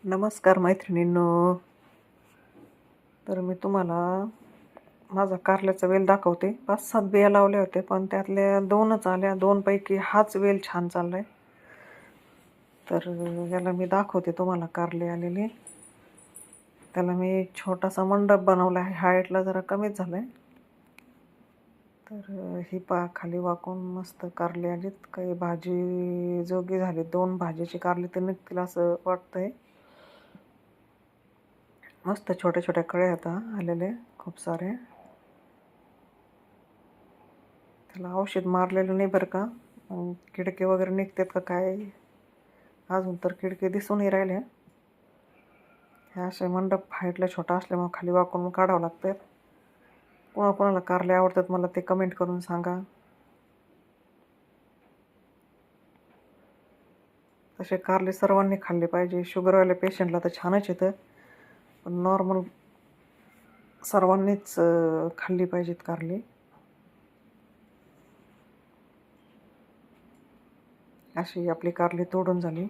नमस्कार मैत्रिणींनो. तर मी तुम्हाला माझा कारल्याचा वेल दाखवते. 5-7 बिया लावल्या होत्या, पण त्यातल्या 2च आल्या. 2 पैकी हाच वेल छान चाललाय. तर याला मी दाखवते तुम्हाला कारले आलेले. त्याला मी एक छोटासा मंडप बनवला आहे. हाईटला जरा कमीच झालंय. तर ही खाली वाकून मस्त कारले आलीत. काही भाजी जोगी झाली. 2 भाजीची कारली तर निघतील असं वाटतंय. मस्त छोट्या छोट्या कळ्या आता आलेले खूप सारे. त्याला औषध मारलेलं नाही बरं का. किडके वगैरे निघतात का काय, अजून तर किडके दिसूनही राहिले. हे असे मंडप हाईटला छोटा असल्यामुळे खाली वाकून काढावं लागतं. कोणाकोणाला कारले आवडतात मला ते कमेंट करून सांगा. तसे कारले सर्वांनी खाल्ले पाहिजे. शुगरवाल्या पेशंटला तर छानच येतं, पण नॉर्मल सर्वांनीच खाल्ली पाहिजेत कारली. अशी आपली कारली तोडून झाली.